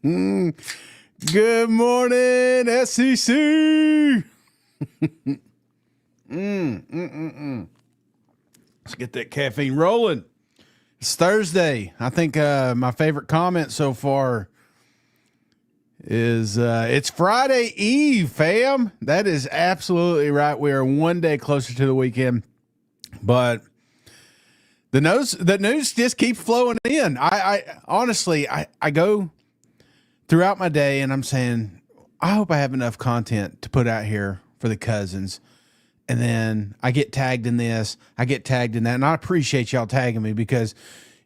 Good morning, SEC. Let's get that caffeine rolling. It's Thursday. I think my favorite comment so far is it's Friday Eve, fam. That is absolutely right. We are one day closer to the weekend, but the news just keeps flowing in. I honestly go throughout my day and I'm saying, I hope I have enough content to put out here for the cousins. And then I get tagged in this, I get tagged in that. And I appreciate y'all tagging me because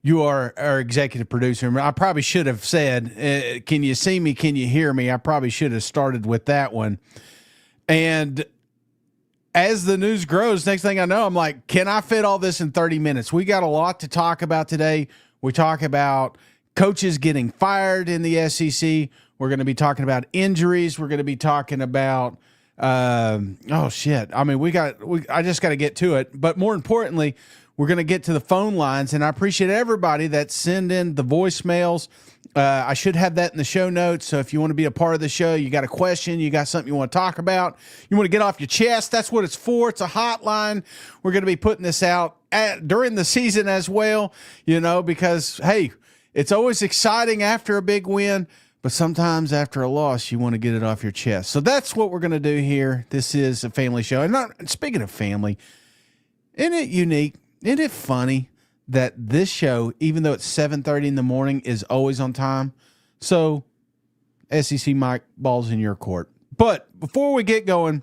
you are our executive producer. I probably should have said, can you see me? Can you hear me? I probably should have started with that one. And as the news grows, next thing I know, I'm like, can I fit all this in 30 minutes? We got a lot to talk about today. We talk about coaches getting fired in the SEC. We're going to be talking about injuries. We're going to be talking about, oh shit. I mean, I just got to get to it. But more importantly, we're going to get to the phone lines, and I appreciate everybody that send in the voicemails. I should have that in the show notes. So if you want to be a part of the show, you got a question, you got something you want to talk about, you want to get off your chest, that's what it's for. It's a hotline. We're going to be putting this out during the season as well, because, hey, it's always exciting after a big win, but sometimes after a loss, you want to get it off your chest. So that's what we're going to do here. This is a family show. And speaking of family, isn't it unique? Isn't it funny that this show, even though it's 7:30 in the morning, is always on time? So, SEC Mike, ball's in your court. But before we get going,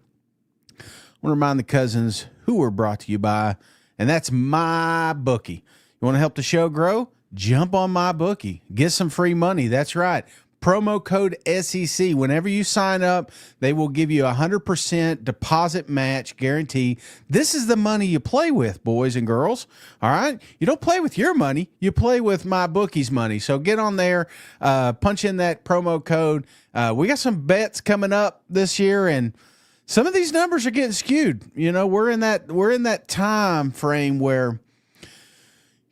I want to remind the cousins who we're brought to you by, and that's MyBookie. You want to help the show grow? Jump on MyBookie. Get some free money. That's right. Promo code SEC. Whenever you sign up, they will give you 100% deposit match guarantee. This is the money you play with, boys and girls. All right? You don't play with your money. You play with MyBookie's money. So get on there, punch in that promo code. We got some bets coming up this year, and some of these numbers are getting skewed. We're in that time frame where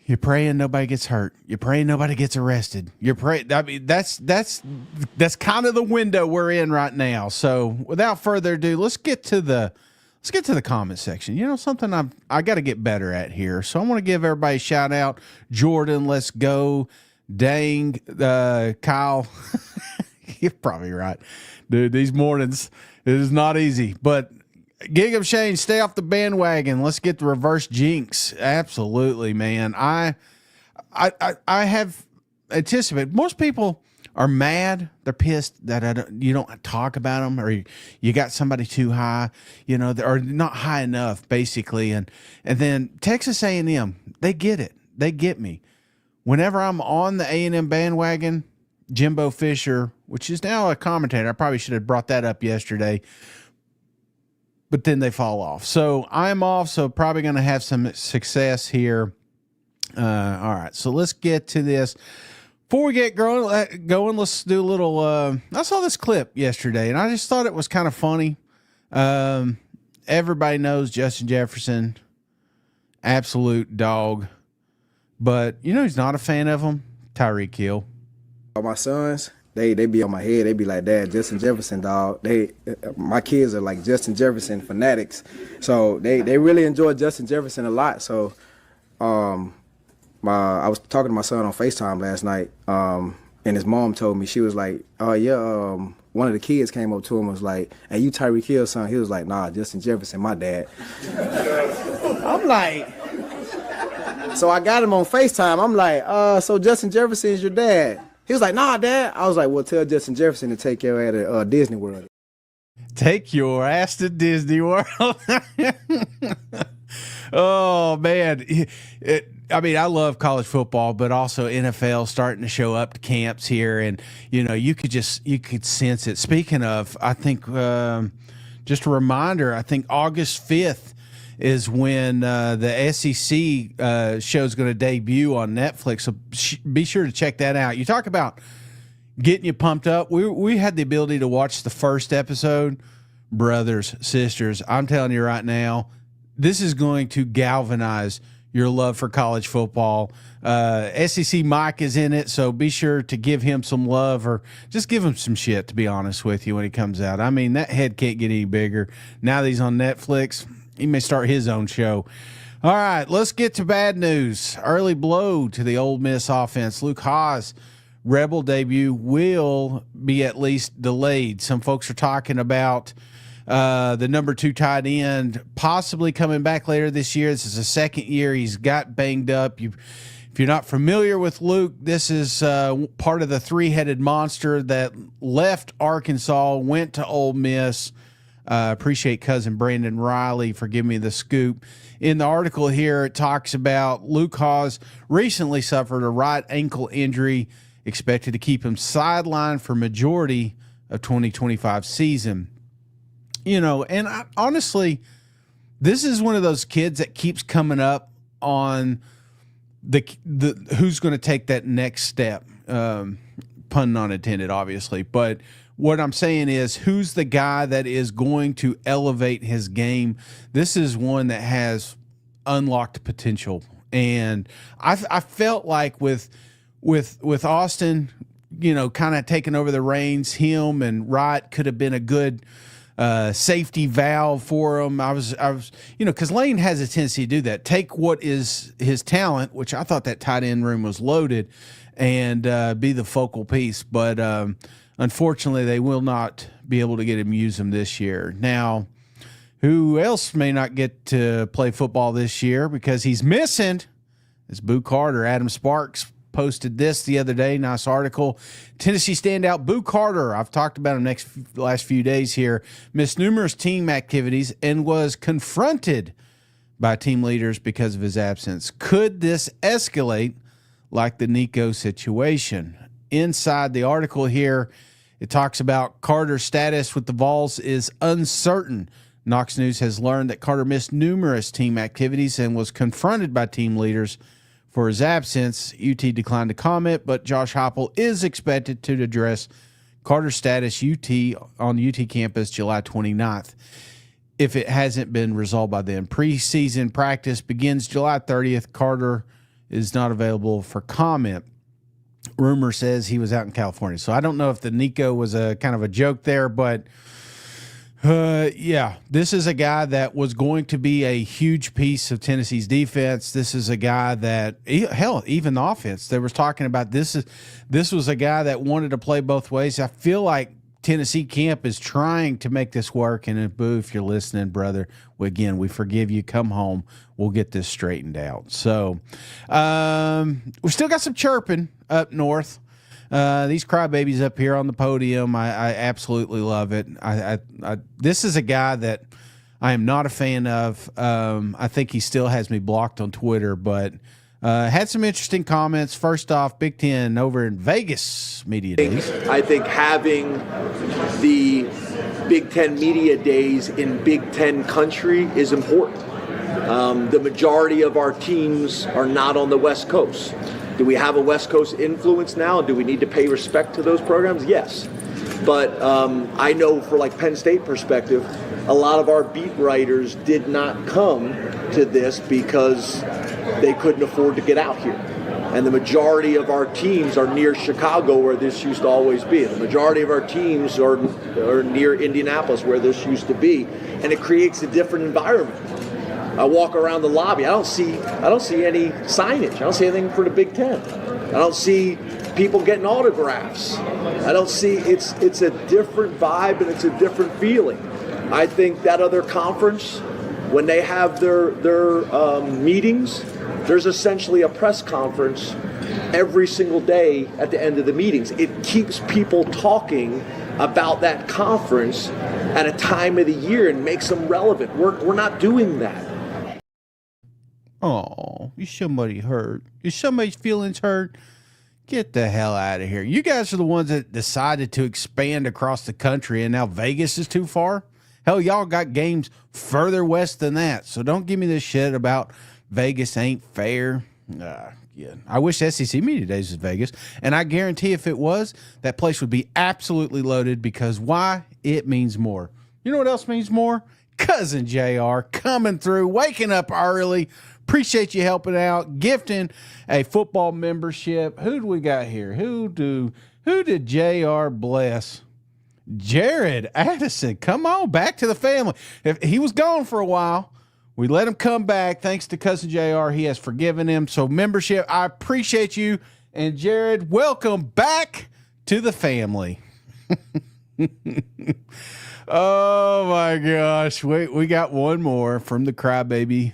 you're praying nobody gets hurt. You're praying nobody gets arrested. I mean, that's kind of the window we're in right now. So without further ado, let's get to the comment section. Something I got to get better at here. So I want to give everybody a shout out. Jordan, let's go. Dang, Kyle. You're probably right, dude. These mornings it is not easy, but. Gig of Shane, stay off the bandwagon. Let's get the reverse jinx. Absolutely, man. I have anticipated. Most people are mad. They're pissed that you don't talk about them, or you got somebody too high, or not high enough, basically. And then Texas A&M, they get it. They get me. Whenever I'm on the A&M bandwagon, Jimbo Fisher, which is now a commentator, I probably should have brought that up yesterday, but then they fall off. So I'm off, so probably going to have some success here. All right, so let's get to this. Before we get going, let's do a little I saw this clip yesterday, and I just thought it was kind of funny. Everybody knows Justin Jefferson, absolute dog. But who's not a fan of him? Tyreek Hill. My sons, They be on my head. They be like, Dad, Justin Jefferson, dog. My kids are like Justin Jefferson fanatics. So they really enjoy Justin Jefferson a lot. So I was talking to my son on FaceTime last night, and his mom told me, she was like, oh, yeah, one of the kids came up to him and was like, hey, you Tyreek Hill, son? He was like, nah, Justin Jefferson, my dad. I'm like, so I got him on FaceTime. I'm like, so Justin Jefferson is your dad? He was like, nah, Dad. I was like, well, tell Justin Jefferson to take your ass to Disney World. Take your ass to Disney World. Oh, man. I love college football, but also NFL starting to show up to camps here. And, you could sense it. Speaking of, I think, just a reminder, I think August 5th is when the SEC show is going to debut on Netflix. So be sure to check that out. You talk about getting you pumped up. We had the ability to watch the first episode. Brothers, sisters, I'm telling you right now, this is going to galvanize your love for college football. SEC Mike is in it, so be sure to give him some love or just give him some shit, to be honest with you, when he comes out. I mean, that head can't get any bigger. Now that he's on Netflix, he may start his own show. All right, let's get to bad news. Early blow to the Ole Miss offense. Luke Haas' Rebel debut will be at least delayed. Some folks are talking about the number 2 tight end possibly coming back later this year. This is the second year he's got banged up. If you're not familiar with Luke, this is part of the 3-headed monster that left Arkansas, went to Ole Miss. Appreciate cousin Brandon Riley for giving me the scoop. In the article here, it talks about Luke Haas recently suffered a right ankle injury, expected to keep him sidelined for majority of 2025 season. And honestly, this is one of those kids that keeps coming up on the who's going to take that next step. Pun not intended, obviously. But what I'm saying is, who's the guy that is going to elevate his game? This is one that has unlocked potential. And I felt like with Austin, kind of taking over the reins, him and Wright could have been a good safety valve for him. I was, because Lane has a tendency to do that. Take what is his talent, which I thought that tight end room was loaded, and be the focal piece. But unfortunately, they will not be able to get him use him this year. Now, who else may not get to play football this year because he's missing? It's Boo Carter. Adam Sparks posted this the other day. Nice article. Tennessee standout Boo Carter. I've talked about him last few days here. Missed numerous team activities and was confronted by team leaders because of his absence. Could this escalate like the Nico situation? Inside the article here, it talks about Carter's status with the Vols is uncertain. Knox News has learned that Carter missed numerous team activities and was confronted by team leaders for his absence. UT declined to comment, but Josh Heupel is expected to address Carter's status on the UT campus July 29th. If it hasn't been resolved by then. Preseason practice begins July 30th. Carter is not available for comment. Rumor says he was out in California. So I don't know if the Nico was a kind of a joke there, but yeah, this is a guy that was going to be a huge piece of Tennessee's defense. This is a guy that, hell, even the offense, they was talking about this was a guy that wanted to play both ways. I feel like Tennessee camp is trying to make this work. And Boo, if you're listening, brother, again, we forgive you. Come home. We'll get this straightened out. So we still got some chirping up north. These crybabies up here on the podium, I absolutely love it. This is a guy that I am not a fan of. I think he still has me blocked on Twitter, but had some interesting comments. First off, Big Ten over in Vegas Media Days. I think having the Big Ten Media Days in Big Ten country is important. The majority of our teams are not on the West Coast. Do we have a West Coast influence now? Do we need to pay respect to those programs? Yes. But I know for like Penn State perspective, a lot of our beat writers did not come to this because they couldn't afford to get out here. And the majority of our teams are near Chicago, where this used to always be. The majority of our teams are near Indianapolis, where this used to be. And it creates a different environment. I walk around the lobby. I don't see any signage. I don't see anything for the Big Ten. I don't see people getting autographs. I don't see it's a different vibe and it's a different feeling. I think that other conference, when they have their meetings, there's essentially a press conference every single day at the end of the meetings. It keeps people talking about that conference at a time of the year and makes them relevant. We're not doing that. Oh, is somebody hurt? Is somebody's feelings hurt? Get the hell out of here. You guys are the ones that decided to expand across the country, and now Vegas is too far. Hell, y'all got games further west than that. So don't give me this shit about Vegas ain't fair. Yeah. I wish SEC Media Days was Vegas. And I guarantee if it was, that place would be absolutely loaded because why? It means more. You know what else means more? Cousin JR coming through, waking up early, appreciate you helping out, gifting a football membership. Who do we got here? Who did JR bless? Jared Addison, come on, back to the family. If he was gone for a while, we let him come back. Thanks to Cousin JR, he has forgiven him. So membership, I appreciate you. And Jared, welcome back to the family. Oh my gosh. We got one more from the crybaby.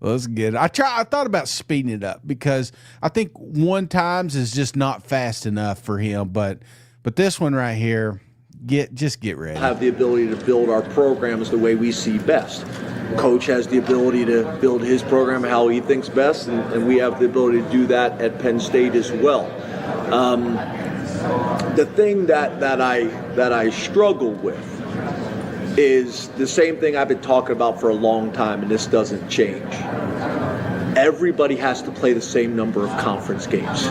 Let's get it. I thought about speeding it up because I think 1 times is just not fast enough for him. But this one right here, just get ready. Have the ability to build our programs the way we see best. Coach has the ability to build his program how he thinks best, and we have the ability to do that at Penn State as well. The thing that I struggle with is the same thing I've been talking about for a long time, and this doesn't change. Everybody has to play the same number of conference games.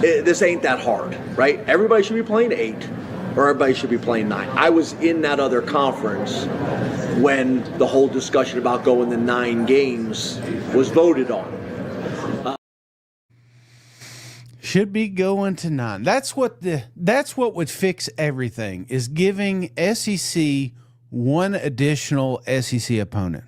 This ain't that hard, right? Everybody should be playing 8, or everybody should be playing 9. I was in that other conference when the whole discussion about going to 9 games was voted on. Should be going to 9. That's what would fix everything, is giving SEC one additional SEC opponent.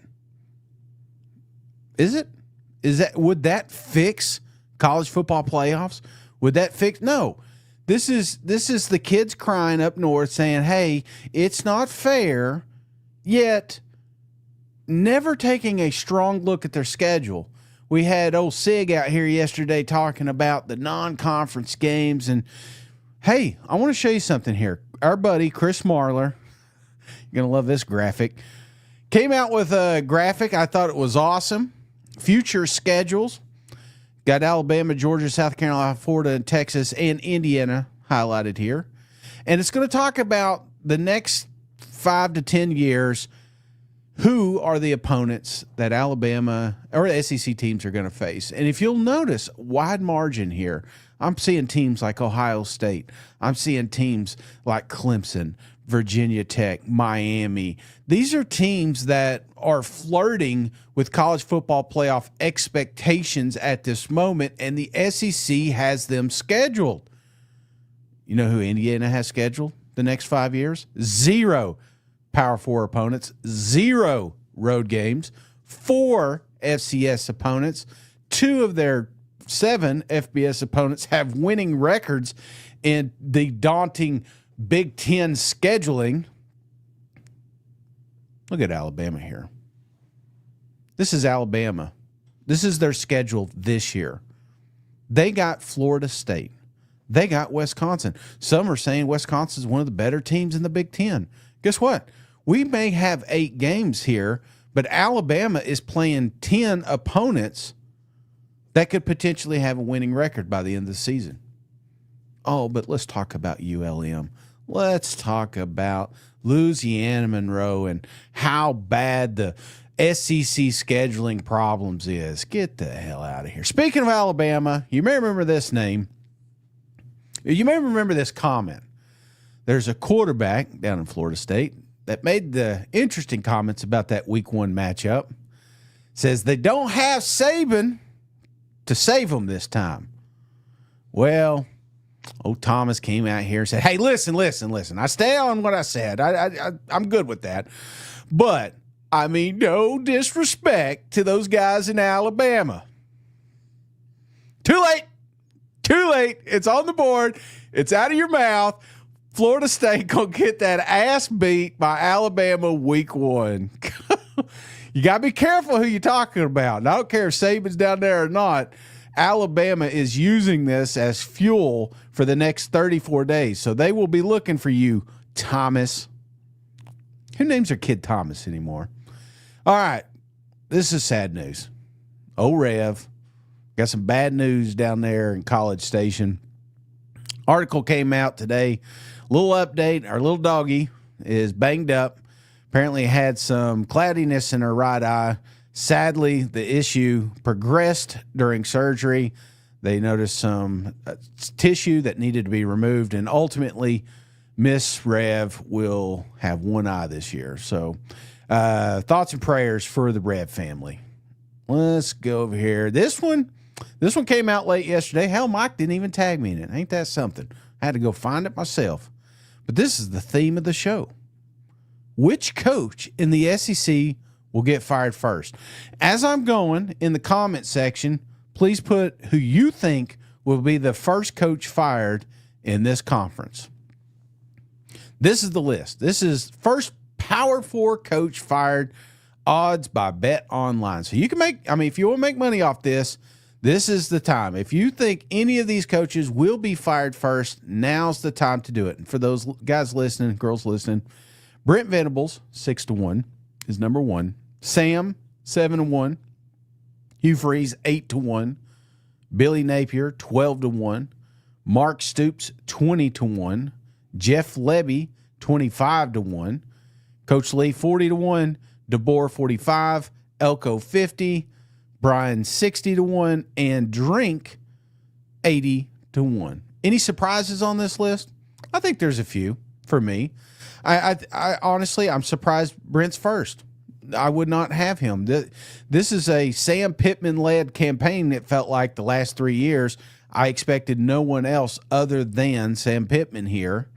Would that fix college football playoffs? Would that fix? No. This is the kids crying up north saying, hey, it's not fair, yet never taking a strong look at their schedule. We had old Sig out here yesterday talking about the non-conference games. And, hey, I want to show you something here. Our buddy, Chris Marler, you're going to love this graphic, came out with a graphic. I thought it was awesome. Future schedules. Got Alabama, Georgia, South Carolina, Florida, and Texas, and Indiana highlighted here. And it's going to talk about the next 5 to 10 years, who are the opponents that Alabama or the SEC teams are going to face. And if you'll notice, wide margin here. I'm seeing teams like Ohio State. I'm seeing teams like Clemson, Virginia Tech, Miami. These are teams that are flirting with college football playoff expectations at this moment, and the SEC has them scheduled. You know who Indiana has scheduled the next 5 years? 0 Power 4 opponents, 0 road games, 4 FCS opponents, 2 of their 7 FBS opponents have winning records in the daunting Big Ten scheduling. Look at Alabama here. This is Alabama. This is their schedule this year. They got Florida State. They got Wisconsin. Some are saying Wisconsin is one of the better teams in the Big Ten. Guess what? We may have 8 games here, but Alabama is playing 10 opponents that could potentially have a winning record by the end of the season. Oh, but let's talk about ULM. Let's talk about Louisiana Monroe and how bad the SEC scheduling problems is. Get the hell out of here. Speaking of Alabama, you may remember this name. You may remember this comment. There's a quarterback down in Florida State that made the interesting comments about that week 1 matchup. Says they don't have Saban to save them this time. Well, old Thomas came out here and said, hey, listen. I stay on what I said. I'm good with that. But, I mean, no disrespect to those guys in Alabama. Too late. It's on the board. It's out of your mouth. Florida State going to get that ass beat by Alabama week 1. You got to be careful who you're talking about. And I don't care if Saban's down there or not. Alabama is using this as fuel for the next 34 days. So they will be looking for you, Thomas. Who names their kid Thomas anymore? All right. This is sad news. Rev. Got some bad news down there in College Station. Article came out today. Little update. Our little doggy is banged up. Apparently had some cloudiness in her right eye. Sadly, the issue progressed during surgery. They noticed some tissue that needed to be removed, and ultimately, Miss Rev will have one eye this year. So Thoughts and prayers for the Rev family. Let's go over here. This one came out late yesterday. Hell, Mike didn't even tag me in it. Ain't that something? I had to go find it myself. But this is the theme of the show. Which coach in the SEC will get fired first? As I'm going in the comment section, please put who you think will be the first coach fired in this conference. This is the list. This is first Power 4 coach fired, odds by Bet Online. So you can if you want to make money off this, this is the time. If you think any of these coaches will be fired first, now's the time to do it. And for those guys listening, girls listening, Brent Venables, 6-1, is number one. Sam, 7-1. Hugh Freeze, 8-1. Billy Napier, 12-1. Mark Stoops, 20-1. Jeff Lebby, 25-1. Coach Lee, 40-1. DeBoer, 45. Elko, 50. Brian, 60-1. And Drink, 80-1. Any surprises on this list? I think there's a few for me. I honestly, I'm surprised Brent's first. I would not have him. This is a Sam Pittman-led campaign, it felt like, the last 3 years. I expected no one else other than Sam Pittman here.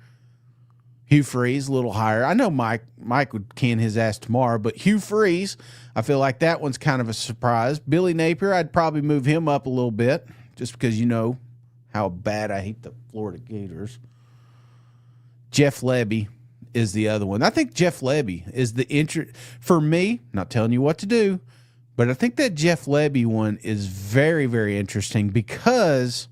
Hugh Freeze, a little higher. I know Mike would can his ass tomorrow, but Hugh Freeze, I feel like that one's kind of a surprise. Billy Napier, I'd probably move him up a little bit just because you know how bad I hate the Florida Gators. Jeff Lebby is the other one. I think Jeff Lebby is for me, not telling you what to do, but I think that Jeff Lebby one is very, very interesting because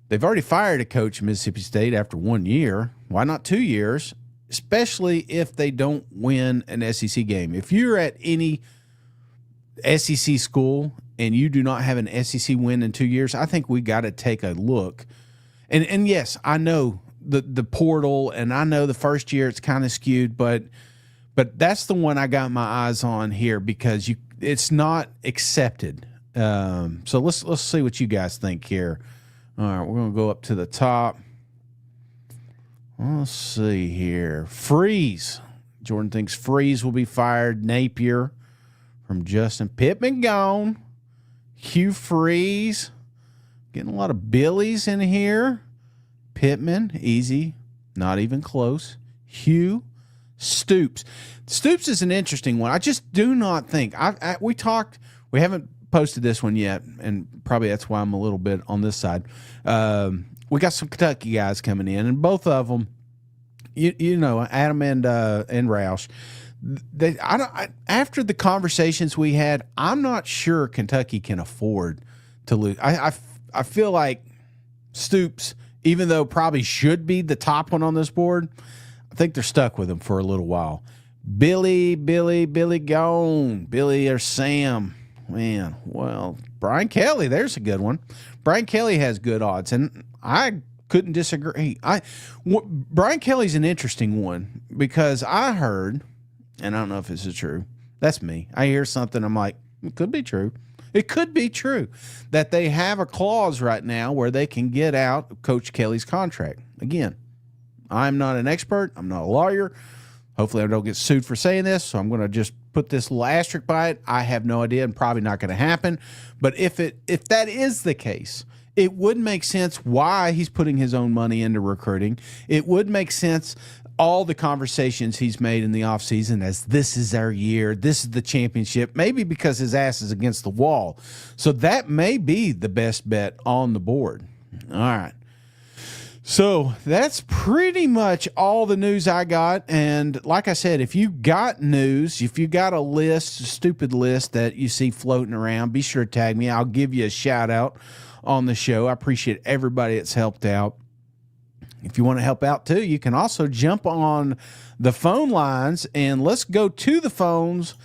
they've already fired a coach in Mississippi State after 1 year. Why not 2 years? Especially if they don't win an SEC game. If you're at any SEC school and you do not have an SEC win in 2 years, I think we got to take a look. And yes, I know the portal, and I know the first year it's kind of skewed, but that's the one I got my eyes on here because it's not accepted. So let's see what you guys think here. All right, we're going to go up to the top. Let's see here. Freeze. Jordan thinks Freeze will be fired. Napier from Justin. Pittman gone. Hugh Freeze. Getting a lot of Billies in here. Pittman, easy. Not even close. Hugh. Stoops. Stoops is an interesting one. I just do not think. We haven't posted this one yet, and probably that's why I'm a little bit on this side. We got some Kentucky guys coming in, and both of them, you know, Adam and Roush. After the conversations we had, I'm not sure Kentucky can afford to lose. I feel like Stoops, even though probably should be the top one on this board, I think they're stuck with him for a little while. Billy gone. Billy or Sam. Man, well, Brian Kelly, there's a good one. Brian Kelly has good odds, and I couldn't disagree. Brian Kelly's an interesting one because I heard, and I don't know if this is true. That's me. I hear something, I'm like, it could be true. It could be true that they have a clause right now where they can get out of Coach Kelly's contract. Again, I'm not an expert. I'm not a lawyer. Hopefully I don't get sued for saying this, so I'm going to just put this little asterisk by it. I have no idea and probably not going to happen. But if that is the case, it would make sense why he's putting his own money into recruiting. It would make sense all the conversations he's made in the offseason as this is our year, this is the championship, maybe because his ass is against the wall. So that may be the best bet on the board. All right. So that's pretty much all the news I got. And like I said, if you got news, if you got a stupid list that you see floating around, be sure to tag me. I'll give you a shout out on the show. I appreciate everybody that's helped out. If you want to help out too, you can also jump on the phone lines and let's go to the phones.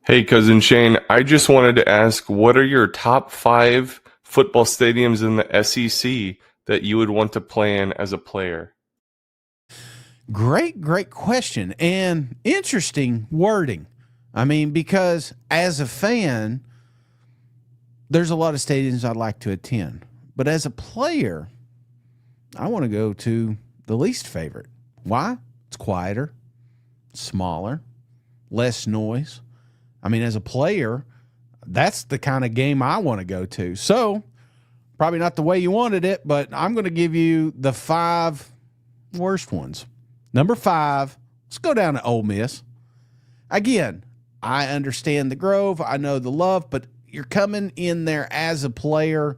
Hey, Cousin Shane, I just wanted to ask, what are your top 5 football stadiums in the SEC that you would want to play in as a player? Great question and interesting wording. I mean, because as a fan, there's a lot of stadiums I'd like to attend. But as a player, I want to go to the least favorite. Why? It's quieter. smaller, less noise. I mean, as a player, that's the kind of game I want to go to. So, probably not the way you wanted it, but I'm going to give you the 5 worst ones. Number 5, let's go down to Ole Miss. Again, I understand the Grove. I know the love, but you're coming in there as a player.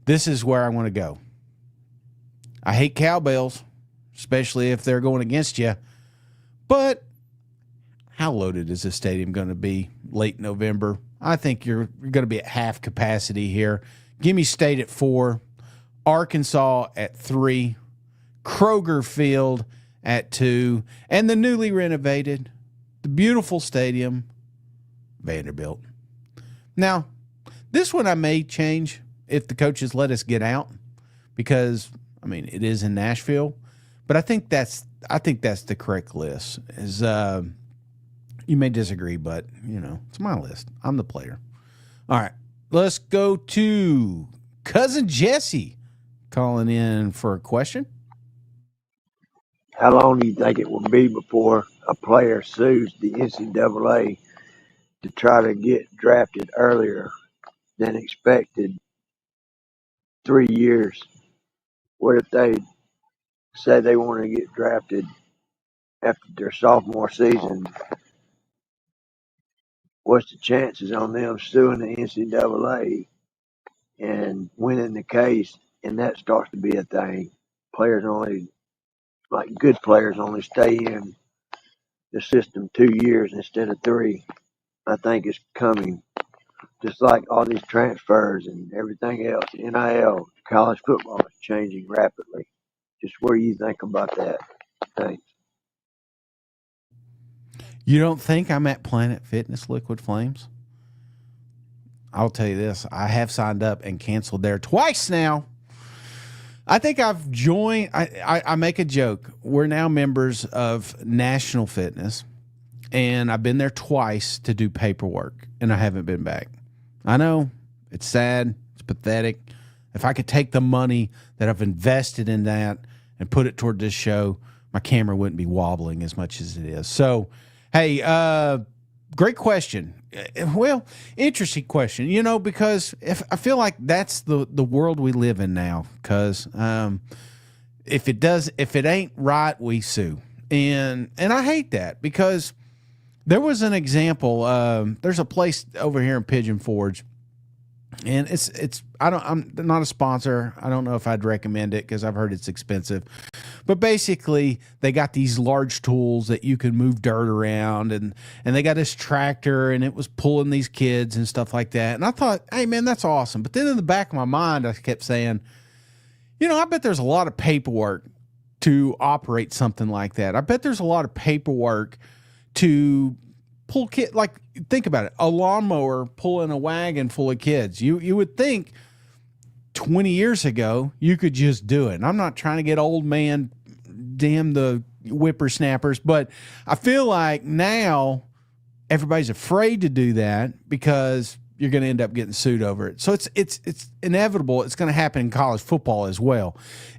This is where I want to go. I hate cowbells, especially if they're going against you. But how loaded is this stadium going to be late November? I think you're going to be at half capacity here. Give me State at 4, Arkansas at 3, Kroger Field at 2, and the newly renovated, the beautiful stadium, Vanderbilt. Now, this one I may change if the coaches let us get out because, I mean, it is in Nashville, but I think that's the correct list. You may disagree, but, it's my list. I'm the player. All right, let's go to Cousin Jesse calling in for a question. How long do you think it will be before a player sues the NCAA to try to get drafted earlier than expected? 3 years. What if they say they want to get drafted after their sophomore season? What's the chances on them suing the NCAA and winning the case? And that starts to be a thing. Good players only stay in the system 2 years instead of 3. I think it's coming. Just like all these transfers and everything else, NIL, college football is changing rapidly. Just what do you think about that? Thanks. You don't think I'm at Planet Fitness Liquid Flames? I'll tell you this. I have signed up and canceled there twice now. I think I've joined. I make a joke. We're now members of National Fitness, and I've been there twice to do paperwork, and I haven't been back. I know. It's sad. It's pathetic. If I could take the money that I've invested in that and put it toward this show, my camera wouldn't be wobbling as much as it is. So, hey, great question. Well, interesting question, because I feel like that's the world we live in now. Because if it ain't right, we sue, and I hate that because there was an example. There's a place over here in Pigeon Forge, and I'm not a sponsor. I don't know if I'd recommend it because I've heard it's expensive. But basically, they got these large tools that you can move dirt around, and they got this tractor, and it was pulling these kids and stuff like that. And I thought, hey, man, that's awesome. But then in the back of my mind, I kept saying, I bet there's a lot of paperwork to operate something like that. I bet there's a lot of paperwork to pull kids. Like, think about it, a lawnmower pulling a wagon full of kids. You would think 20 years ago, you could just do it. And I'm not trying to get old man, damn the whippersnappers, but I feel like now everybody's afraid to do that because you're going to end up getting sued over it. So it's inevitable. It's going to happen in college football as well.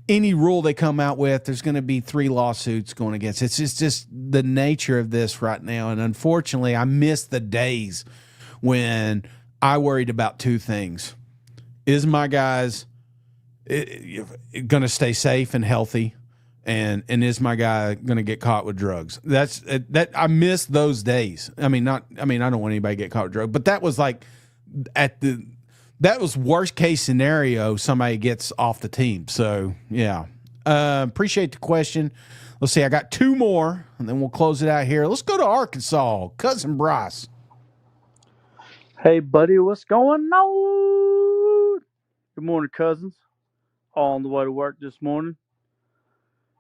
Any rule they come out with, there's going to be 3 lawsuits going against it. It's just the nature of this right now. And unfortunately, I miss the days when I worried about 2 things. Is my guys going to stay safe and healthy, and is my guy going to get caught with drugs? That I miss those days. I don't want anybody to get caught with drugs, but that was like that was worst case scenario. Somebody gets off the team. So yeah, appreciate the question. Let's see. I got 2 more, and then we'll close it out here. Let's go to Arkansas. Cousin Bryce. Hey, buddy, what's going on? Good morning, cousins. All on the way to work this morning.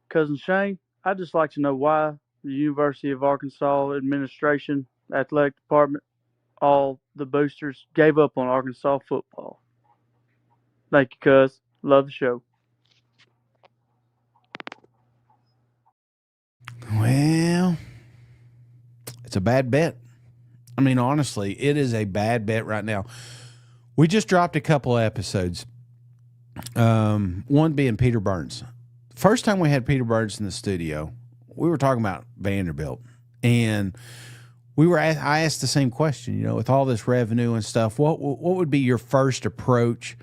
Cousin Shane, I'd just like to know why the University of Arkansas administration, athletic department, all the boosters gave up on Arkansas football. Thank you, cuz. Love the show. Well, it's a bad bet. I mean, honestly, it is a bad bet right now. We just dropped a couple of episodes, one being Peter Burns. First time we had Peter Burns in the studio we were talking about Vanderbilt, and I asked the same question, with all this revenue and stuff, what would be your first approach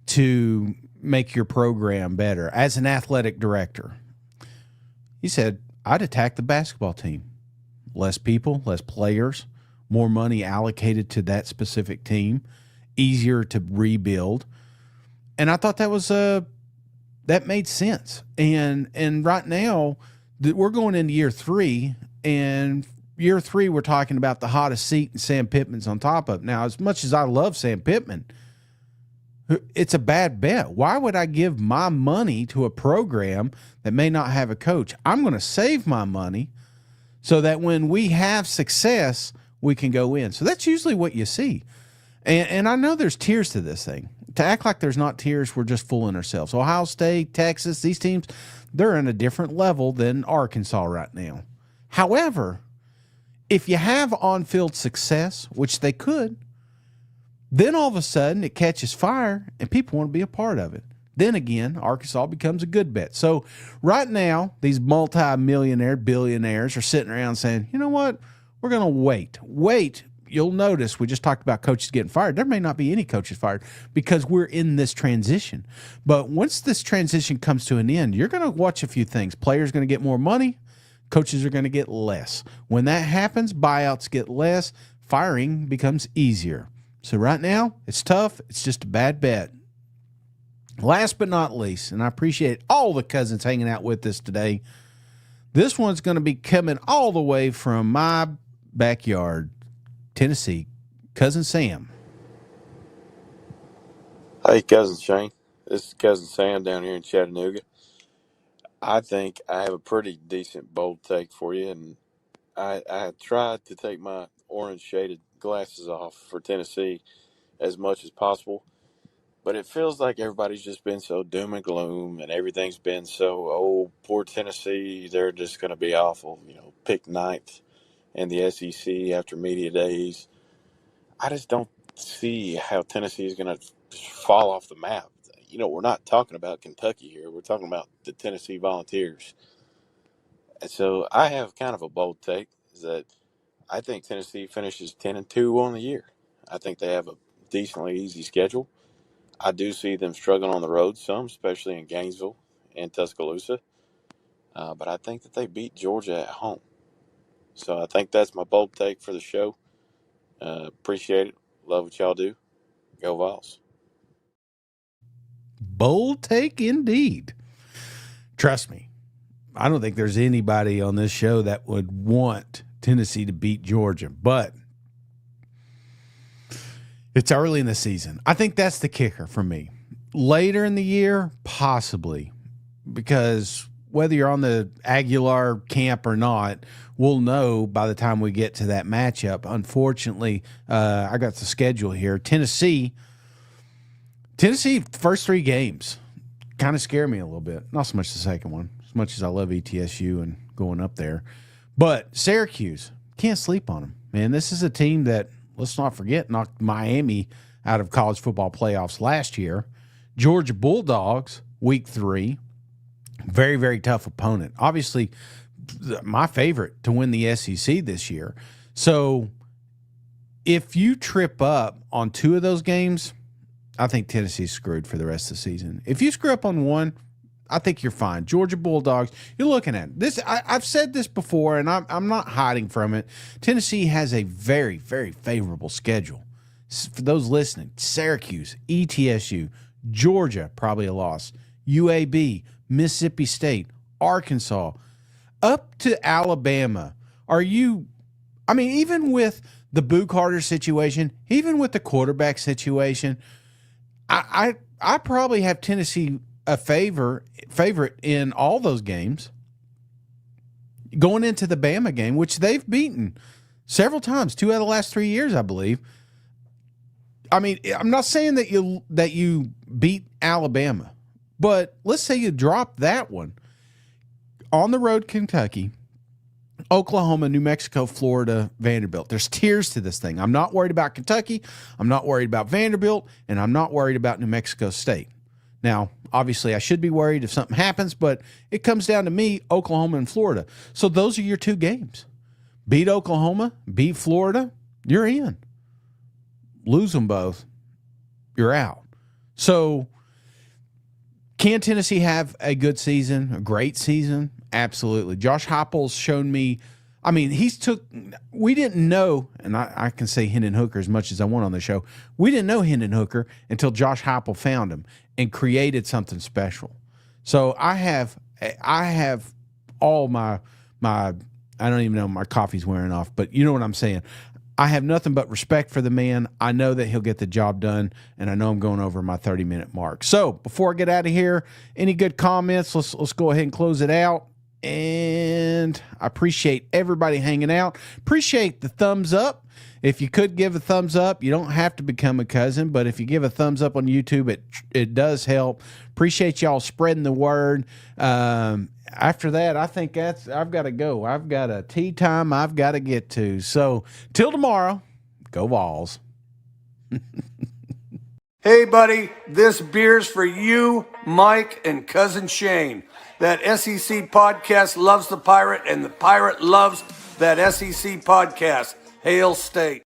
to make your program better as an athletic director? He said, I'd attack the basketball team. Less people, less players, more money allocated to that specific team, easier to rebuild. And I thought that made sense. And right now, we're going into year 3, and year 3, we're talking about the hottest seat, and Sam Pittman's on top of it. Now, as much as I love Sam Pittman, it's a bad bet. Why would I give my money to a program that may not have a coach? I'm going to save my money so that when we have success, we can go in. So that's usually what you see. And I know there's tiers to this thing. To act like there's not tiers, we're just fooling ourselves. Ohio State, Texas, these teams, they're in a different level than Arkansas right now. However, if you have on-field success, which they could, then all of a sudden it catches fire and people want to be a part of it. Then again, Arkansas becomes a good bet. So right now, these multi-millionaire billionaires are sitting around saying, you know what, we're going to wait. You'll notice we just talked about coaches getting fired. There may not be any coaches fired because we're in this transition. But once this transition comes to an end, you're going to watch a few things. Players are going to get more money. Coaches are going to get less. When that happens, buyouts get less. Firing becomes easier. So right now, it's tough. It's just a bad bet. Last but not least, and I appreciate all the cousins hanging out with us today, this one's going to be coming all the way from my backyard, Tennessee. Cousin Sam. Hey, Cousin Shane. This is Cousin Sam down here in Chattanooga. I think I have a pretty decent bold take for you, and I tried to take my orange-shaded glasses off for Tennessee as much as possible, but it feels like everybody's just been so doom and gloom, and everything's been so, oh, poor Tennessee, they're just going to be awful, pick ninth in the SEC after media days. I just don't see how Tennessee is going to fall off the map. We're not talking about Kentucky here. We're talking about the Tennessee Volunteers. And so I have kind of a bold take, is that I think Tennessee finishes 10-2 on the year. I think they have a decently easy schedule. I do see them struggling on the road some, especially in Gainesville and Tuscaloosa. But I think that they beat Georgia at home. So I think that's my bold take for the show. Appreciate it. Love what y'all do. Go Vols. Bold take indeed. Trust me, I don't think there's anybody on this show that would want Tennessee to beat Georgia, but it's early in the season. I think that's the kicker for me. Later in the year, possibly, because whether you're on the Aguilar camp or not, we'll know by the time we get to that matchup. Unfortunately, I got the schedule here. Tennessee, first 3 games kind of scare me a little bit. Not so much the second one, as much as I love ETSU and going up there. But Syracuse, can't sleep on them. Man, this is a team that, let's not forget, knocked Miami out of college football playoffs last year. Georgia Bulldogs, week 3. Very, very tough opponent. Obviously, my favorite to win the SEC this year. So if you trip up on 2 of those games, I think Tennessee's screwed for the rest of the season. If you screw up on 1, I think you're fine. Georgia Bulldogs, you're looking at this. I've said this before, and I'm not hiding from it. Tennessee has a very, very favorable schedule. For those listening, Syracuse, ETSU, Georgia, probably a loss, UAB, Mississippi State, Arkansas, up to Alabama. Even with the Boo Carter situation, even with the quarterback situation, I probably have Tennessee a favorite in all those games. Going into the Bama game, which they've beaten several times, 2 out of the last 3 years, I believe. I mean, I'm not saying that you beat Alabama, but let's say you drop that one. On the road, Kentucky, Oklahoma, New Mexico, Florida, Vanderbilt. There's tiers to this thing. I'm not worried about Kentucky. I'm not worried about Vanderbilt, and I'm not worried about New Mexico State. Now, obviously, I should be worried if something happens, but it comes down to me, Oklahoma and Florida. So those are your two games. Beat Oklahoma, beat Florida, you're in. Lose them both, you're out. So can Tennessee have a good season, a great season? Absolutely. Josh Heupel's shown me, I mean, we didn't know, and I can say Hendon Hooker as much as I want on the show. We didn't know Hendon Hooker until Josh Heupel found him and created something special. So I have all my I don't even know, my coffee's wearing off, but you know what I'm saying. I have nothing but respect for the man. I know that he'll get the job done, and I know I'm going over my 30-minute mark. So before I get out of here, any good comments? Let's go ahead and close it out. And I appreciate everybody hanging out. Appreciate the thumbs up. If you could give a thumbs up, you don't have to become a cousin, but if you give a thumbs up on YouTube, it does help. Appreciate y'all spreading the word. After that, I think I've got to go. I've got a tea time I've got to get to. So till tomorrow, go Vols. Hey, buddy, this beer's for you, Mike, and Cousin Shane. That SEC podcast loves the Pirate, and the Pirate loves that SEC podcast. Hail State.